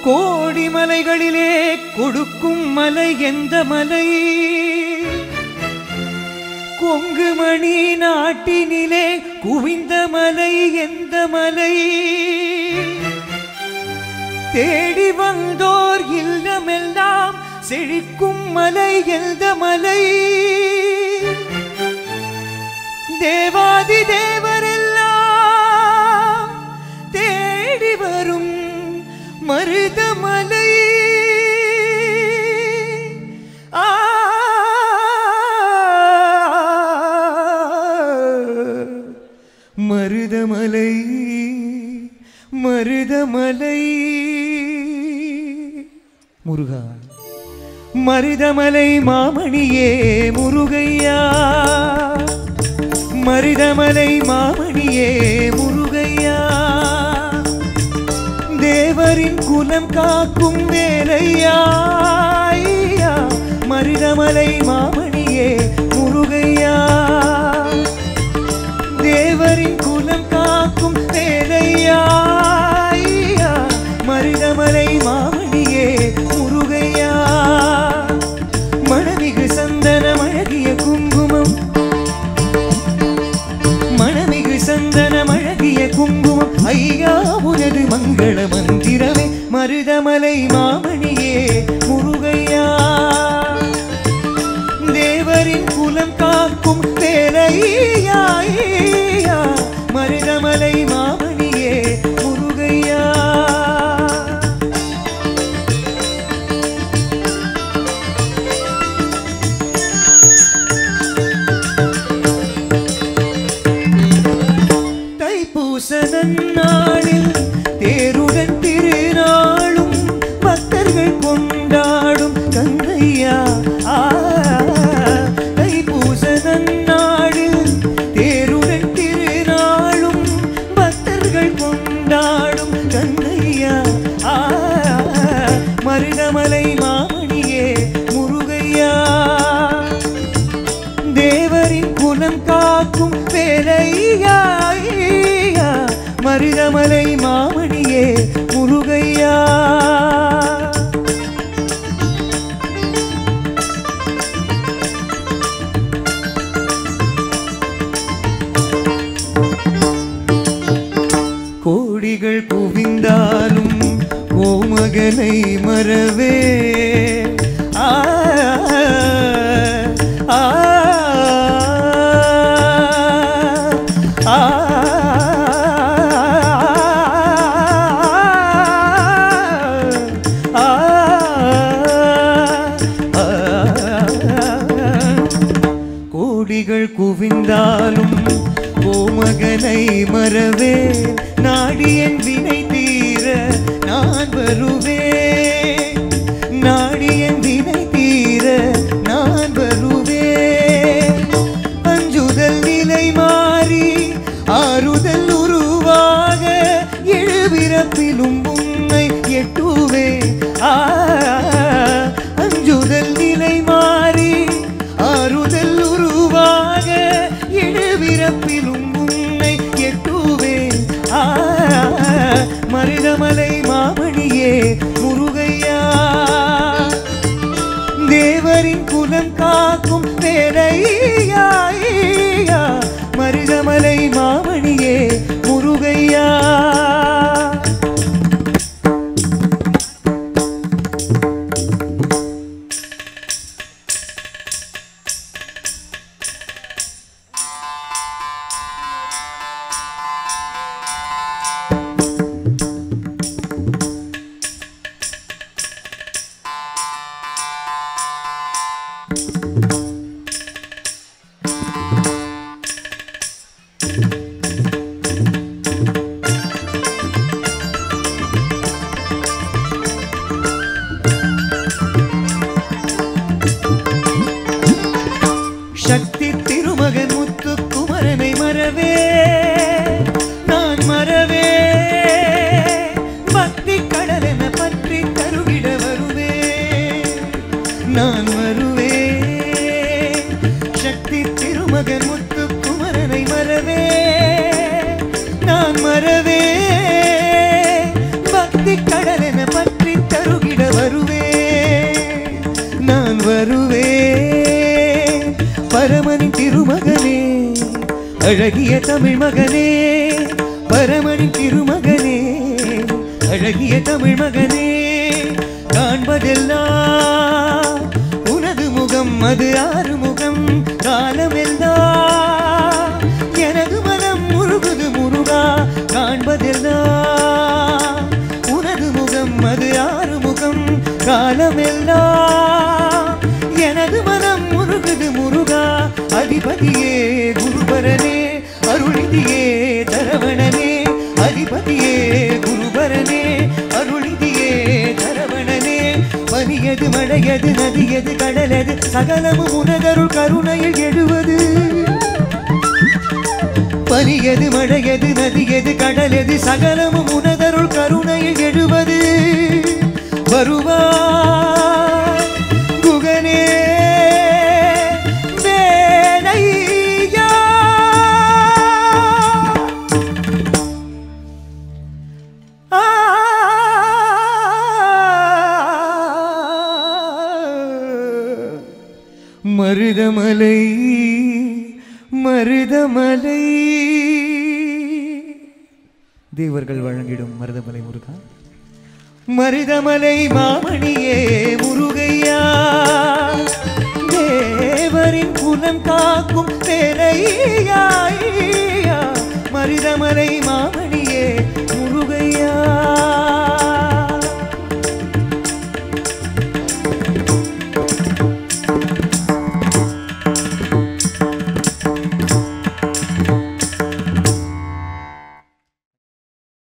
கோடி மலைகளிலே கொடுக்கும் மலை எந்த மலை? கொங்குமணி நாட்டினிலே குவிந்த மலை எந்த மலை? தேடி வந்தோர் இல்லமெல்லாம் செழிக்கும் மலை எந்த மலை? தேவாதி தேவரெல்லாம் தேடி வரும் மருதமலை. மருதமலை மருதமலை முருகா. மருதமலை மாமணியே முருகையா, மருதமலை மாமணியே முருகையா. தேவரின் குலம் காக்கும் வேலையா, மருதமலை மாமணியே முருகையா. தேவரின் குலம் காக்கும் வேலையா, மருதமலை மாமணியே முருகையா. மணமிகு சந்தனம் அழகிய குங்குமம், மணமிகு சந்தனம் அழகிய குங்குமம் ஐயா உனது மங்கள மந்திரமே. மருதமலை மாமணியே முருகையா. தேவரின் குலம் காக்கும் வேலையா, மருதமலை மாமணியே முருகையா. தைப்பூச நன்னாளில் தேருடன் திருநாளும் பக்தர்கள் கொண்டாடும் கந்தையா. தைப்பூச நன்னாளில் தேருடன் திருநாளும் பக்தர்கள் கொண்டாடும் கந்தையா. மருதமலை மாமணியே முருகையா. தேவரின் குலம் காக்கும் வேலையா, மருதமலை மாமணியே முருகையா. கோடிகள் குவிந்தாலும் கோமகனை மறவே. கோடிகள் குவிந்தாலும் கோமகனை மறவே. நாடியன் வினை தீர நான் வருவேன், நாடியன் வினை தீர நான் வருவேன். அஞ்சுதல் நிலை மாறி ஆறுதல் உருவாக எழுபிறப்பிலும் உன்னை எட்டுவேன். அஞ்சுதல் நிலை மாறி ஆறுதல் உருவாக எழுபிறப்பிலும் உன்னை எட்டுவேன். மருதமலை மாமணியே முருகையா. தேவரின் குலம் காக்கும் வேலையா, மருதமலை மாமணியே முருகையா. அழகிய தமிழ் மகனே பரமனின் திருமகனே அழகிய தமிழ் மகனே காண்பதெல்லாம் உனது முகம் அது ஆறுமுகம் காலமெல்லாம் எனது மனம் முருகுது முருகா காண்பதெல்லாம் உனது முகம் அது ஆறுமுகம் காலமெல்லாம் எனது மனம் முருகுது முருகா அதிபதியே குருபரனே அருளிதியே தரவணனே அதிபதியே குருபரனே அருளிதியே தரவணனே பனியது மழையது நதியது கடலது சகலமும் உனதருள் கருணையில் எழுவது பனியது மழையது நதியது கடலது சகலமும் உனதருள் கருணையில் எழுவது வருவாய் குகனே வேலையா மருதமலை மருதமலை தேவர்கள் வழங்கிடும் மருதமலை முருகா மருதமலை மாமணியே முருகையா தேவரின் குலம் காக்கும் பேரையா மருதமலை மாமணி